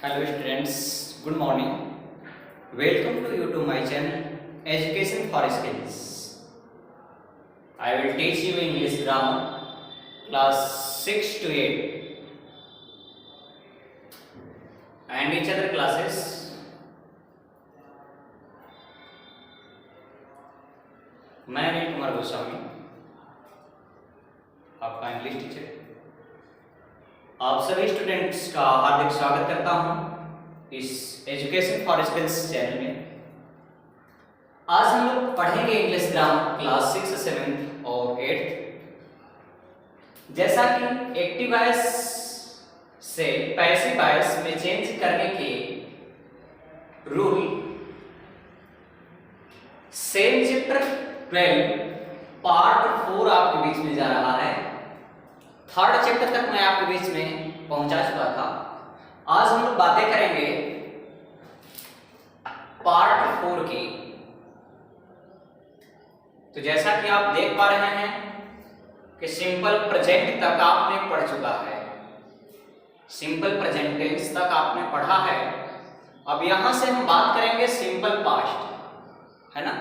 Hello students, good morning. Welcome to you to my channel Education for Skills. I will teach you English grammar class 6 to 8 and each other classes. मैं अनिल कुमार गोस्वामी, आपका English teacher. आप सभी students का हार्दिक स्वागत करता हूं इस education for skills channel में। आज हम लोग पढ़ेंगे इंग्लिश ग्रामर क्लास 6, 7 और 8। जैसा कि एक्टिव वॉइस से पैसिव वॉइस में चेंज करने के रूल सेम चैप्टर 12 पार्ट 4 आपके बीच में जा रहा है। थर्ड चैप्टर तक मैं आपके बीच में पहुंचा चुका था। आज हम लोग बातें करेंगे पार्ट 4 की। तो जैसा कि आप देख पा रहे हैं कि सिंपल प्रेजेंट तक आपने पढ़ चुका है, सिंपल प्रेजेंट टेंस तक आपने पढ़ा है। अब यहां से हम बात करेंगे सिंपल पास्ट, है ना।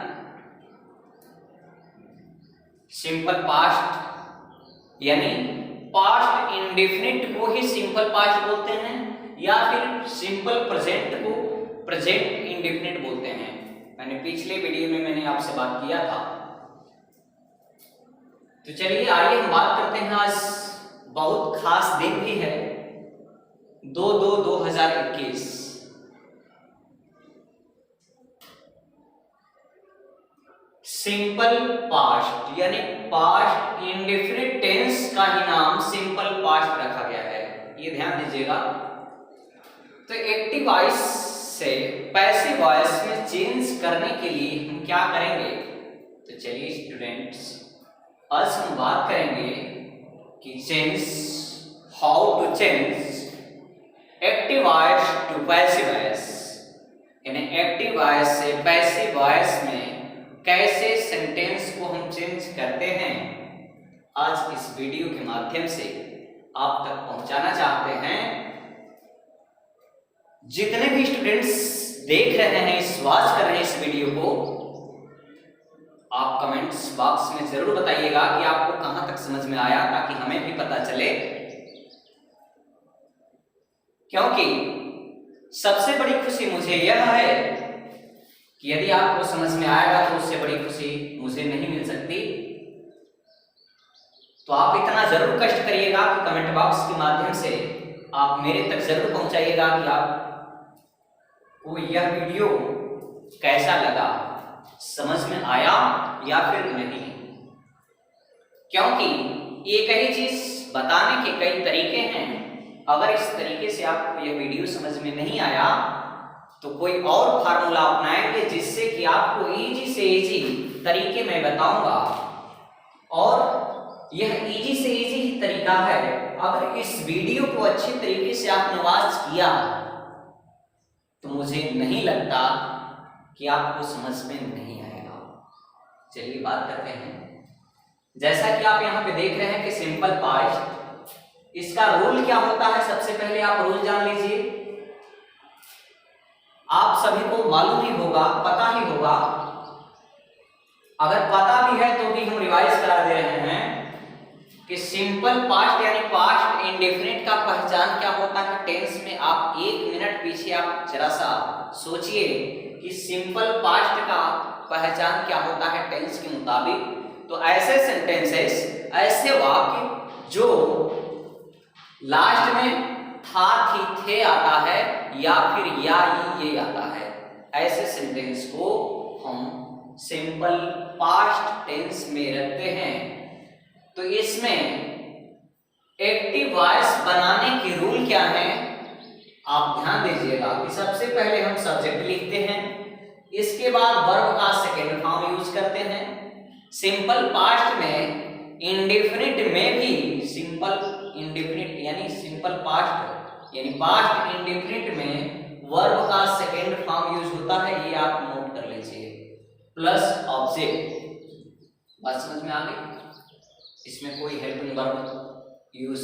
सिंपल पास्ट यानी पास्ट इंडेफिनिट को ही सिंपल पास्ट बोलते हैं या फिर सिंपल प्रेजेंट को प्रेजेंट इंडेफिनिट बोलते हैं। मैंने पिछले वीडियो में मैंने आपसे बात किया था। तो चलिए आइए हम बात करते हैं। आज बहुत खास दिन भी है, 2/2/2021। सिंपल पास्ट यानी पास्ट इंडेफिनिट टेंस का ही नाम सिंपल पास्ट रखा गया है, ये ध्यान दीजिएगा। तो एक्टिव वॉइस से पैसिव वॉइस में चेंज करने के लिए हम क्या करेंगे? तो चलिए स्टूडेंट्स, आज हम बात करेंगे कि how to change active voice to passive voice, यानी एक्टिव वॉइस से पैसिव वॉइस में कैसे सेंटेंस को हम चेंज करते हैं। आज इस वीडियो के माध्यम से आप तक पहुंचाना चाहते हैं। जितने भी स्टूडेंट्स देख रहे हैं, इस वॉच कर रहे हैं इस वीडियो को, आप कमेंट्स बॉक्स में जरूर बताइएगा कि आपको कहां तक समझ में आया, ताकि हमें भी पता चले। क्योंकि सबसे बड़ी खुशी मुझे यह है कि यदि आपको समझ में आएगा तो उससे बड़ी खुशी मुझे नहीं मिल सकती। तो आप इतना जरूर कष्ट करिएगा कि कमेंट बॉक्स के माध्यम से आप मेरे तक जरूर पहुंचाइएगा कि आपको यह वीडियो कैसा लगा, समझ में आया या फिर नहीं। क्योंकि एक ही चीज बताने के कई तरीके हैं। अगर इस तरीके से आपको यह वीडियो समझ में नहीं आया तो कोई और फार्मूला अपनाएंगे जिससे कि आपको इजी से इजी तरीके में बताऊंगा। और यह इजी से इजी ही तरीका है। अगर इस वीडियो को अच्छे तरीके से आपने वॉच किया तो मुझे नहीं लगता कि आपको समझ में नहीं आएगा। चलिए बात करते हैं। जैसा कि आप यहाँ पे देख रहे हैं कि सिंपल पास्ट, इसका रूल क्या होता है। सबसे पहले आप रूल जान लीजिए। आप सभी को मालूम ही होगा, पता ही होगा। अगर पता भी है तो भी हम रिवाइज करा दे रहे हैं कि सिंपल पास्ट यानी पास्ट इंडेफिनिट का पहचान क्या होता है टेंस में। आप 1 मिनट पीछे आप जरा सा सोचिए कि सिंपल पास्ट का पहचान क्या होता है टेंस के मुताबिक। तो ऐसे सेंटेंसेस, ऐसे वाक्य जो लास्ट में था, थी, थे आता है या फिर या, ये आता है, ऐसे सेंटेंस को हम सिंपल पास्ट टेंस में रखते हैं। तो इसमें एक्टिव वॉइस बनाने के रूल क्या है, आप ध्यान दीजिएगा कि सबसे पहले हम सब्जेक्ट लिखते हैं, इसके बाद वर्ब का सेकेंड फॉर्म यूज करते हैं। सिंपल पास्ट में इंडेफिनिट में भी सिंपल इंडेफिनिट यानी सिंपल पास्ट यानी पास्ट इंडेफिनिट में वर्ब का सेकेंड फॉर्म यूज होता है, ये आप नोट कर लीजिए, प्लस ऑब्जेक्ट। बात समझ में आ गई। इसमें कोई हेल्पिंग वर्ब यूज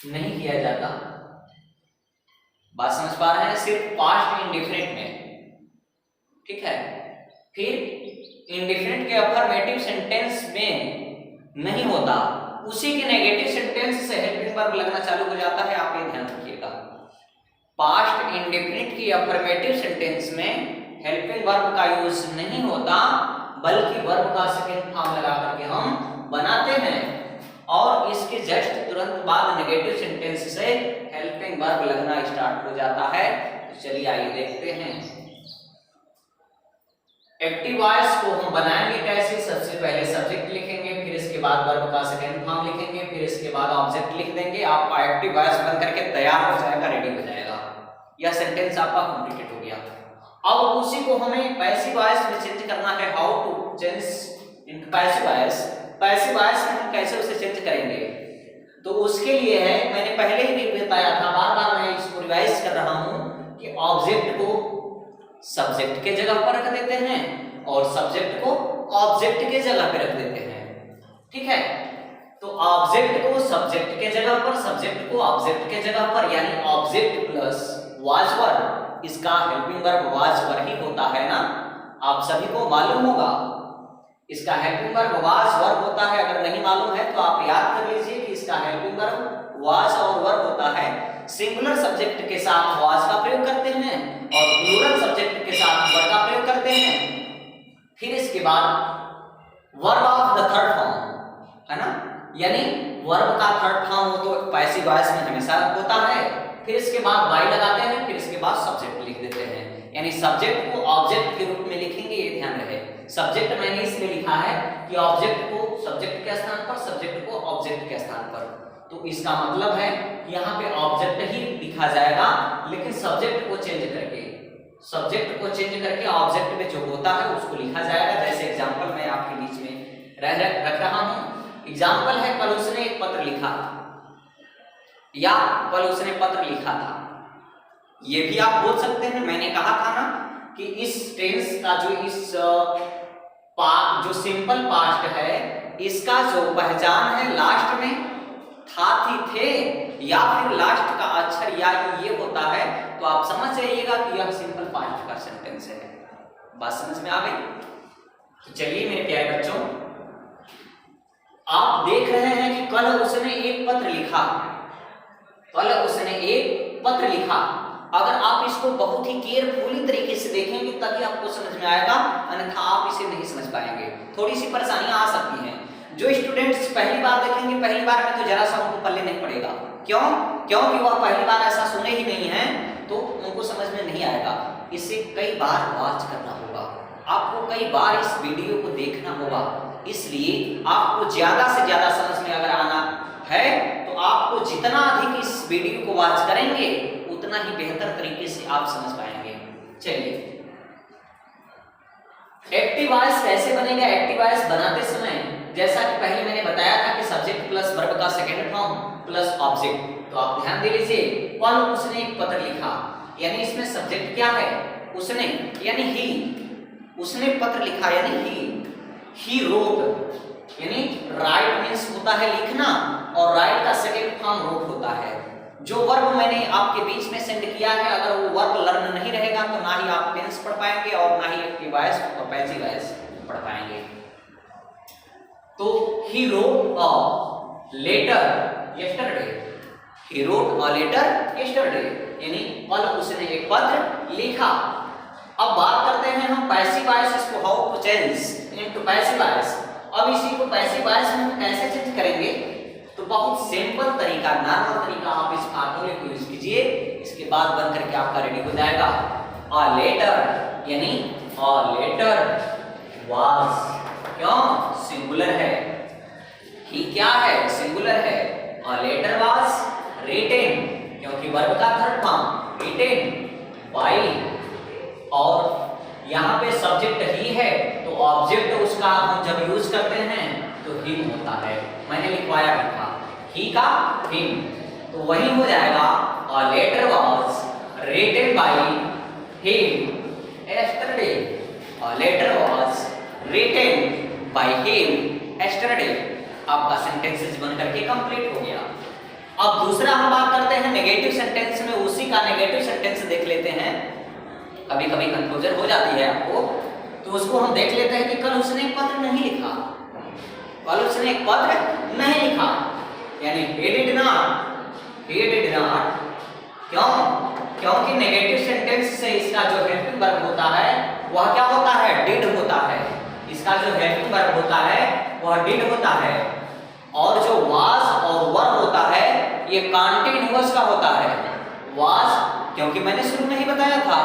नहीं किया जाता। बात समझ पा रहे हैं? सिर्फ पास्ट इंडिफिनिट में, ठीक है। फिर इंडिफिनिट के अफर्मेटिव सेंटेंस में नहीं होता, उसी के नेगेटिव सेंटेंस से हेल्पिंग वर्ब लगना चालू हो जाता है। आप ये ध्यान रखिएगा, पास्ट इंडिफिनिट की अफर्मेटिव सेंटेंस में हेल्पिंग वर्ब का यूज नहीं होता, बल्कि वर्ब का सेकंड फॉर्म लगा करके हम बनाते हैं, और इसके जस्ट तुरंत बाद नेगेटिव सेंटेंस से हेल्पिंग वर्ब लगना स्टार्ट हो जाता है। तो चलिए आइए देखते हैं। एक्टिव वॉइस को हम बनाएंगे कैसे? सबसे पहले सब्जेक्ट लिखेंगे, फिर इसके बाद वर्ब का सेकंड फॉर्म लिखेंगे, फिर इसके बाद ऑब्जेक्ट लिख देंगे। आपका एक्टिव वॉइस बन करके तैयार हो जाएगा, रेडी हो जाएगा। यह सेंटेंस आपका कंप्लीटेड हो गया। अब उसी को हमें पैसिव वॉइस में चेंज करना है। How to change into passive voice? Passive voice में हम कैसे उसे चेंज करेंगे? तो उसके लिए है, मैंने पहले ही भी बताया था, बार बार मैं इसको रिवाइज कर रहा हूं कि ऑब्जेक्ट को सब्जेक्ट के जगह पर रख देते हैं और सब्जेक्ट को ऑब्जेक्ट के जगह पे रख देते हैं, ठीक है। तो ऑब्जेक्ट को सब्जेक्ट के जगह पर, सब्जेक्ट को ऑब्जेक्ट के जगह पर, यानी ऑब्जेक्ट प्लस वाज वर्ब, इसका हेल्पिंग वर्ब वाज वर्ब ही होता है ना, आप सभी को मालूम होगा। इसका हेल्पिंग वर्ब वाज वर्ब होता है। अगर नहीं मालूम है तो आप याद कर लीजिए कि इसका हेल्पिंग वर्ब वाज और वर्ब होता है। सिंगुलर सब्जेक्ट के साथ वाज का प्रयोग करते हैं और प्लूरल सब्जेक्ट के साथ वर्ब का प्रयोग करते हैं। फिर इसके बाद verb of the third form, है ना, यानी वर्ब का थर्ड फॉर्म हो तो पैसिव वॉइस में हमेशा होता है। फिर इसके बाद वाई लगाते हैं, फिर इसके बाद सब्जेक्ट लिख देते हैं, यानी सब्जेक्ट को ऑब्जेक्ट के रूप में लिखेंगे, ये ध्यान रहे। सब्जेक्ट मैंने इसलिए लिखा है कि ऑब्जेक्ट को सब्जेक्ट के स्थान पर, सब्जेक्ट को ऑब्जेक्ट के स्थान पर। तो इसका मतलब है यहाँ पे ऑब्जेक्ट ही लिखा जाएगा, लेकिन सब्जेक्ट को चेंज करके, सब्जेक्ट को चेंज करके ऑब्जेक्ट में जो होता है उसको लिखा जाएगा। जैसे एग्जांपल मैं आपके बीच में रख रहा हूँ। एग्जांपल है, कल उसने एक पत्र लिखा, या कल उसने पत्र लिखा था, ये भी आप बोल सकते हैं। मैंने कहा था ना कि इस टेंस का जो सिंपल पास्ट है, इसका जो पहचान है लास्ट में था, थी, थे, या फिर लास्ट का अक्षर या ये होता है, तो आप समझ जाइएगा कि यह सिंपल पास्ट का सेंटेंस है। बात समझ में आ गई? तो चलिए मेरे प्यारे बच्चों, आप देख रहे हैं कि कल उसने एक पत्र लिखा, कल उसने एक पत्र लिखा। अगर आप इसको बहुत ही केयरफुली तरीके से देखेंगे तभी आपको समझ में आएगा, अन्यथा आप इसे नहीं समझ पाएंगे। थोड़ी सी परेशानियां आ सकती हैं। जो स्टूडेंट्स पहली बार देखेंगे, पहली बार में तो जरा सा उनको पल्ले नहीं पड़ेगा। क्यों? क्योंकि वह पहली बार ऐसा सुने ही नहीं है, तो उनको समझ में नहीं आएगा। इसे कई बार वॉच करना होगा, आपको कई बार इस वीडियो को देखना होगा। इसलिए आपको ज्यादा से ज्यादा समझ में अगर आना है तो आपको जितना अधिक इस वीडियो को वॉच करेंगे उतना ही बेहतर तरीके से आप समझ पाएंगे। चलिए, एक्टिव वॉइस कैसे बनेगा? एक्टिव वॉइस बनाते समय जैसा कि पहले मैंने बताया था कि सब्जेक्ट प्लस वर्ब का सेकंड फॉर्म प्लस ऑब्जेक्ट। तो आप ध्यान दे लीजिए, कल उसने एक पत्र लिखा, यानी इसमें सब्जेक्ट क्या है? उसने, यानी ही। उसने पत्र लिखा यानी ही रोट, यानी राइट मीन्स होता है लिखना, और राइट का सेकंड फॉर्म रोट होता है। जो वर्ब मैंने आपके बीच में सेंड किया है, अगर वो वर्ब लर्न नहीं रहेगा तो ना ही आप टेंस पढ़ पाएंगे और ना ही एक्टिव वॉइस और पैसिव वॉइस पढ़ पाएंगे। तो he wrote a letter yesterday, he wrote a letter yesterday, यानी कल उसने एक पत्र लिखा। अब बात करते हैं हम पैसिव वॉइस, इसको how to change into passive voice. अब इसी को पैसिव वॉइस में हम कैसे चेंज करेंगे? तो बहुत सिंपल तरीका, नॉर्मल तरीका, आप इस फार्मूले को यूज कीजिए, इसके बाद बन करके आपका रेडी हो जाएगा। अ लेटर, यानी अ लेटर वाज, क्यों? सिंगुलर है। ही क्या है? सिंगुलर है। अ लेटर वाज रिटेन, क्योंकि वर्ब का थर्ड फॉर्म रिटेन बाय, और यहाँ पे सब्जेक्ट ही है तो ऑब्जेक्ट उसका हम जब यूज करते हैं तो हिम होता है। मैंने लिखवाया भी था ही का हिम, तो वही हो जाएगा a letter was written by him yesterday. A letter was written by him yesterday. आपका सेंटेंसेस बन करके कंप्लीट हो गया। अब दूसरा हम बात करते हैं नेगेटिव सेंटेंस में, उसी का नेगेटिव सेंटेंस देख लेते हैं। कभी कभी कंफ्यूजन हो जाती है आपको, तो उसको हम देख लेते हैं कि कल उसने एक पत्र नहीं लिखा, कल उसने एक पत्र नहीं लिखा, यानी he did not, क्यों? क्योंकि नेगेटिव सेंटेंस से इसका जो हेल्पिंग वर्ब होता है वह क्या होता है? डिड होता है। इसका जो हेल्पिंग वर्ब होता है वह डिड होता है, और जो वाज और वर होता है ये कॉन्टिन्यूअस का होता है। वाज, क्योंकि मैंने शुरू में ही बताया था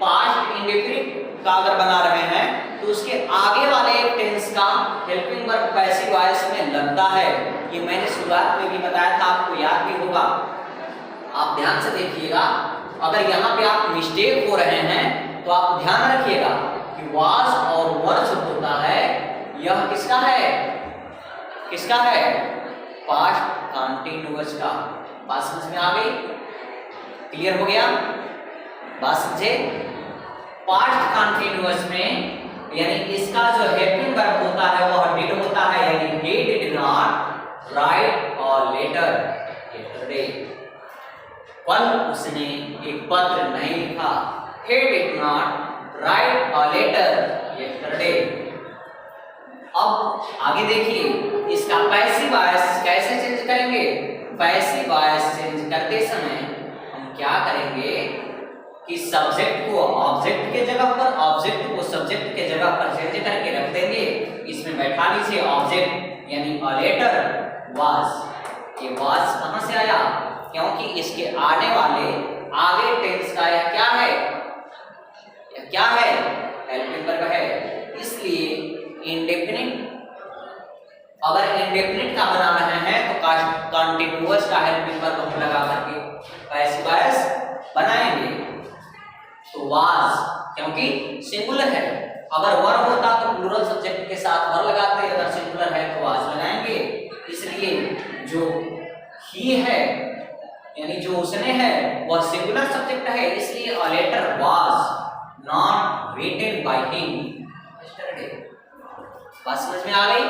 पास्ट इंडेफिनिट का अगर बना रहे हैं तो उसके आगे वाले एक टेंस का हेल्पिंग वर्ब पैसिव वॉइस में लगता है। ये मैंने शुरुआत में भी बताया था, आपको याद भी होगा। आप ध्यान से देखिएगा, अगर यहाँ पे आप मिस्टेक हो रहे हैं तो आप ध्यान रखिएगा कि वाज और वर जो होता है यह किसका है? किसका है? पास्ट कंटीन्यूअस का। बात समझ में आ गई? क्लियर हो गया? बात समझे? पास्ट कंटीन्यूअस में यानी इसका जो हेल्पिंग वर्ब होता है वह डिड होता है, यानी he did not write a letter yesterday। कल उसने एक पत्र नहीं लिखा। he did not write a letter yesterday। अब आगे देखिए, इसका पैसिव वॉइस कैसे चेंज करेंगे? पैसिव वॉइस चेंज करते समय हम क्या करेंगे कि सब्जेक्ट को ऑब्जेक्ट के जगह पर, ऑब्जेक्ट को सब्जेक्ट के जगह पर चेंज करके रख देंगे। इसमें बैठा लीजिए ऑब्जेक्ट, यानी a letter was। ये was कहां से आया? क्योंकि इसके आने वाले आगे टेंस का यह क्या है? यह क्या है? हेल्पिंग वर्ब है। इसलिए इंडेफिनिट, अगर इंडेफिनिट का बना रहे हैं तो कंटीन्यूअस का हेल्पिंग वर्ब हम लगा करके पैसिव वॉइस बनाएंगे। तो वाज, क्योंकि सिंगुलर है, अगर वर होता तो प्लूरल सब्जेक्ट के साथ वर लगाते, अगर सिंगुलर है तो वाज लगाएंगे। इसलिए जो ही है यानी जो उसने है वह सिंगुलर सब्जेक्ट है, इसलिए a letter was not written by him yesterday। बात समझ में आ गई?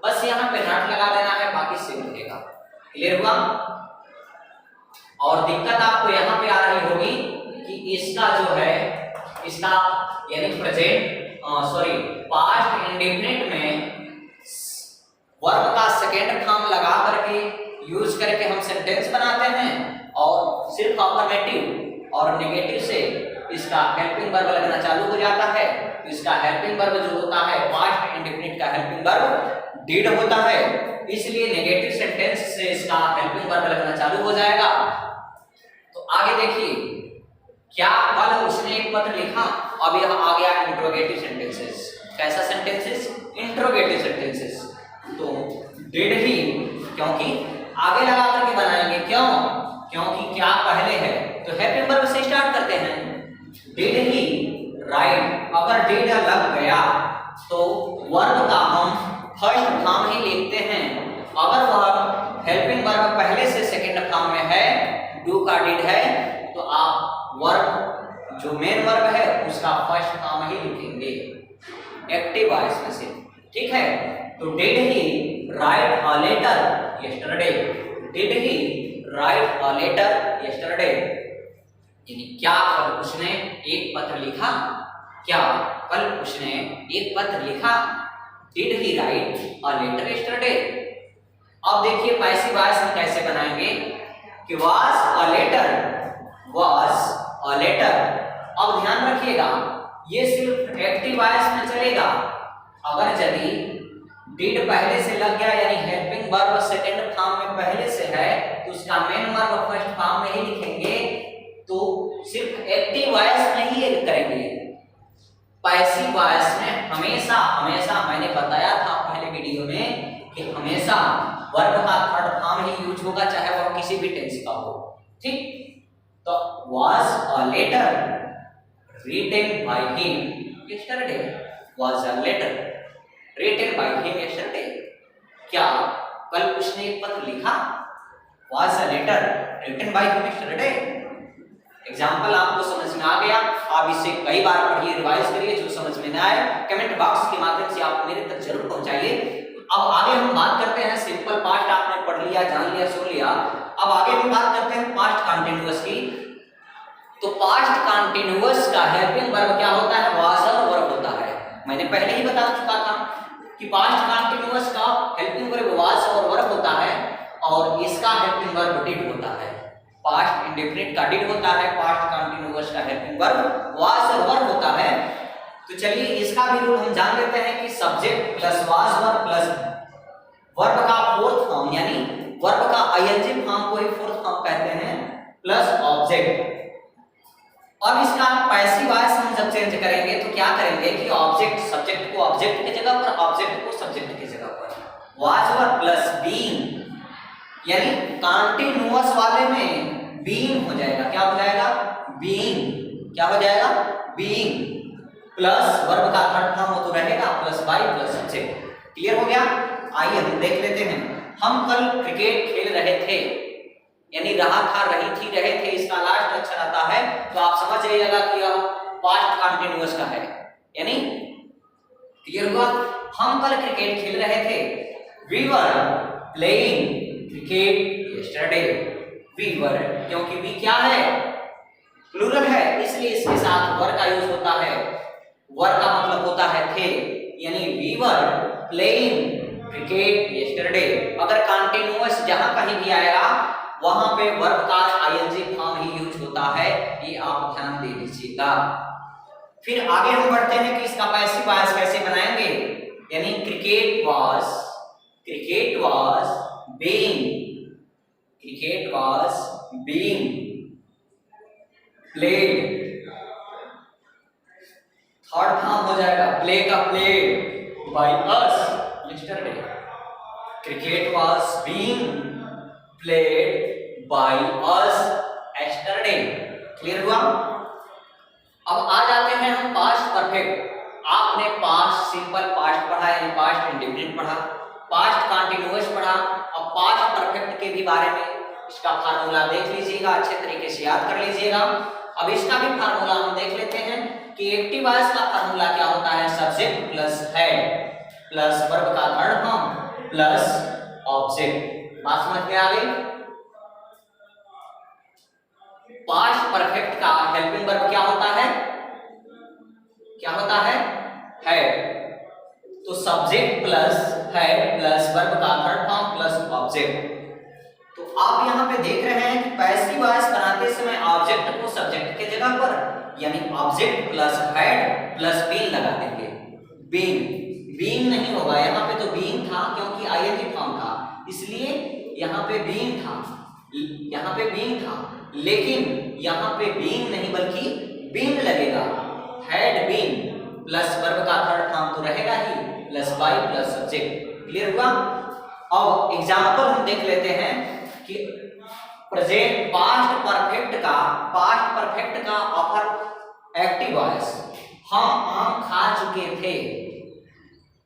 बस यहाँ पे नॉट लगा देना है, बाकी सेम रहेगा। क्लियर हुआ? और दिक्कत आपको यहाँ पे आ रही होगी कि इसका जो है, इसका यानी पास्ट इंडेफिनिट में वर्ब का सेकेंड फॉर्म लगा करके यूज करके हम सेंटेंस बनाते हैं, और सिर्फ अफर्मेटिव और नेगेटिव से इसका हेल्पिंग वर्ब लगना चालू हो जाता है। तो इसका हेल्पिंग वर्ब जो होता है, पास्ट इंडेफिनिट का हेल्पिंग वर्ब डिड होता है, इसलिए नेगेटिव सेंटेंस से इसका हेल्पिंग वर्ब लगना चालू हो जाएगा। तो आगे देखिए, क्या कल उसने एक पत्र लिखा? अब यह आ गया इंट्रोगेटिव सेंटेंसेस। कैसा सेंटेंसेस? Interrogative sentences. तो डिड ही, क्योंकि आगे लगा करके बनाएंगे, क्यों? क्योंकि क्या पहले है, तो हेल्पिंग वर्ब से स्टार्ट करते हैं। डिड ही राइट, अगर डिड लग गया तो वर्ब का हम फर्स्ट फॉर्म ही लिखते हैं। अगर वह हेल्पिंग वर्ब पहले से सेकंड फॉर्म में है, डू का डिड है, तो आप वर्ब जो मेन वर्ब है उसका फर्स्ट फॉर्म ही लिखेंगे एक्टिव वॉइस में से। ठीक है? तो did he write a letter yesterday. Did he write a letter yesterday, यानी क्या कल उसने एक पत्र लिखा? क्या कल उसने एक पत्र लिखा? Did he write a letter yesterday. अब देखिए पैसिव वॉइस हम कैसे बनाएंगे कि was a letter, was a letter. अब ध्यान रखिएगा, ये सिर्फ एक्टिव वॉइस में चलेगा। अगर यदि डिड पहले से लग गया, यानी हेल्पिंग वर्ब सेकंड फॉर्म में पहले से है, तो उसका मेन वर्ब फर्स्ट फॉर्म में ही लिखेंगे। तो सिर्फ एक्टिव वॉइस में ही करेंगे। पैसिव वॉइस में हमेशा हमेशा मैंने बताया था पहले वीडियो में कि हमेशा वर्ब का थर्ड फॉर्म ही यूज होगा, चाहे वह किसी भी टेंस का हो। ठीक? तो was a letter written by him yesterday, was a letter written by him yesterday। क्या कल उसने एक पत्र लिखा? was a letter written by him yesterday। Example आपको समझ में आ गया? आप इसे कई बार पढ़िए, रिवाइज करिए। जो समझ में ना आए कमेंट बॉक्स के माध्यम से आप मेरे तक जरूर पहुंचाइए, अब आगे हम बात करते हैं, सिंपल पास्ट आपने पढ़ लिया, जान लिया, सुन लिया। अब आगे हम बात करते हैं पास्ट कंटीन्यूअस की। तो पास्ट कंटीन्यूअस का हेल्पिंग वर्ब क्या होता है? वाज और वर्ब होता है। मैंने पहले ही बता चुका था कि पास्ट कंटीन्यूअस का हेल्पिंग वर्ब वाज और वर्ब होता है और इसका हेल्पिंग वर्ब डिड होता है। पास्ट इंडेफिनिट का डिड होता है, पास्ट कंटीन्यूअस का हेल्पिंग वर्ब वाज और वर्ब होता है। तो चलिए इसका भी रूल हम जान लेते हैं कि subject plus was verb plus verb का फोर्थ फॉर्म, यानी वर्ब का आईएनजी फॉर्म को ही फोर्थ फॉर्म कहते हैं, प्लस ऑब्जेक्ट। अब इसका पैसिव वॉइस हम जब चेंज करेंगे तो क्या करेंगे कि ऑब्जेक्ट सब्जेक्ट को ऑब्जेक्ट की जगह पर, ऑब्जेक्ट को सब्जेक्ट की जगह पर, वाज वर्ब प्लस बीइंग, यानी कंटीन्यूअस वाले में बीइंग हो जाएगा। क्या हो जाएगा? बीइंग। क्या हो जाएगा? बीइंग प्लस वर्ब का थर्ड फॉर्म हो तो रहेगा plus by plus subject. Clear हो गया? आइए हम देख लेते हैं। हम कल क्रिकेट खेल रहे थे, यानी रहा था, रही थी, रहे थे, इसका लास्ट अक्षर आता है तो आप समझ जाइएगा कि यह पास्ट कंटीन्यूअस का है। यानी क्लियर हुआ? हम कल क्रिकेट खेल रहे थे। We were playing cricket yesterday. We were, क्योंकि वी क्या है? प्लूरल है, इसलिए इसके साथ वर का यूज होता है। वर का मतलब होता है थे, यानी we were playing cricket yesterday. अगर कंटीन्यूअस जहां कहीं भी आएगा वहां पे वर्ब का आईएनजी फॉर्म ही यूज होता है, ये आप ध्यान दे लीजिएगा। फिर आगे हम बढ़ते हैं कि इसका पैसिव वॉइस कैसे बनाएंगे। यानी cricket was being played. Third form हो जाएगा प्ले का played by us yesterday. Cricket was being played by us yesterday. Clear हुआ? अब आ जाते हैं हम पास्ट परफेक्ट। आपने पास्ट सिंपल पास्ट पढ़ा, यानी पास्ट इंडेफिनिट पढ़ा, पास्ट कंटीन्यूअस पढ़ा। अब पास्ट परफेक्ट के भी बारे में इसका फार्मूला देख लीजिएगा, अच्छे तरीके से याद कर लीजिएगा। अब इसका भी फार्मूला हम देख लेते हैं कि एक्टिव वॉइस का फार्मूला क्या होता है? Subject plus head plus verb का थर्ड फॉर्म प्लस ऑब्जेक्ट। बात समझ में आ गई? पास्ट परफेक्ट का हेल्पिंग वर्ब क्या होता है? क्या होता है? हेड। तो subject plus head plus verb का थर्ड फॉर्म प्लस ऑब्जेक्ट। तो आप यहां पे देख रहे हैं कि पैसिव वॉइस बनाते समय ऑब्जेक्ट को सब्जेक्ट के जगह पर, यानी object plus head plus being लगा देंगे। बीइंग नहीं होगा यहाँ पे, तो बीइंग था क्योंकि आईएनजी फॉर्म था, इसलिए यहाँ पे बीइंग था, यहाँ पे बीइंग था, लेकिन यहाँ पे बीइंग नहीं बल्कि बीइंग लगेगा। हेड बीइंग प्लस वर्ब का थर्ड फॉर्म तो रहेगा ही, plus by plus subject. Clear हुआ? अब एग्जांपल हम देख लेते हैं कि प्रेजेंट पास्ट परफेक्ट का ऑफर एक्टिव वॉइस। हम आम खा चुके थे,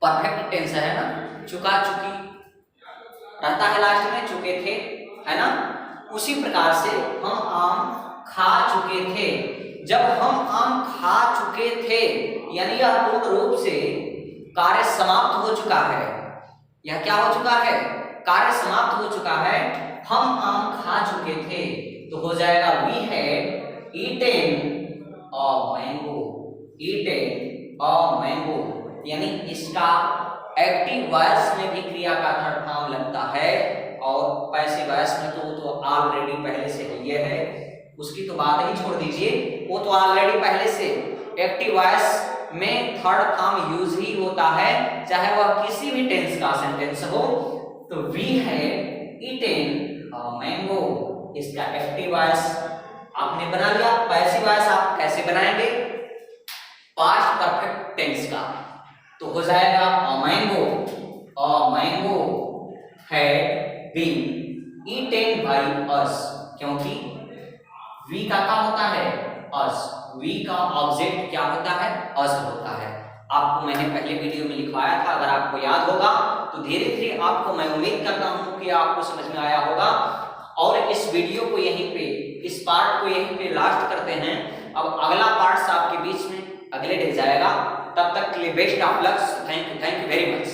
परफेक्ट टेंस है ना, चुका चुकी रहता है लास्ट में, चुके थे, है ना। उसी प्रकार से हम आम खा चुके थे। जब हम आम खा चुके थे यानी यह पूर्ण रूप से कार्य समाप्त हो चुका है। यह क्या हो चुका है? कार्य समाप्त हो चुका है। हम आम खा चुके थे तो हो जाएगा we had eaten a mango. Eaten a mango, यानी इसका एक्टिव वॉइस में भी क्रिया का थर्ड फॉर्म लगता है और पैसिव वॉइस में तो ऑलरेडी पहले से ये है, उसकी तो बात ही छोड़ दीजिए, वो तो ऑलरेडी पहले से एक्टिव वॉइस में थर्ड फॉर्म यूज ही होता है, चाहे वह किसी भी टेंस का सेंटेंस हो। तो we had eaten a mango, इसका एक्टिव वॉइस आपने बना लिया। पैसिव वॉइस आप कैसे बनाएंगे? पास्ट परफेक्ट टेंस का, तो हो जाएगा a mango had been eaten by us, क्योंकि वी का क्या होता है? अस। वी का ऑब्जेक्ट क्या होता है? अस होता है। आपको मैंने पहले वीडियो में लिखवाया था, अगर आपको याद होगा तो धीरे धीरे आपको, मैं उम्मीद करता हूं कि आपको समझ में आया होगा। और इस वीडियो को यहीं पे, इस पार्ट को यहीं पे लास्ट करते हैं। अब अगला पार्ट आपके बीच में अगले दिन जाएगा। तब तक के लिए best of luck. Thank you very much.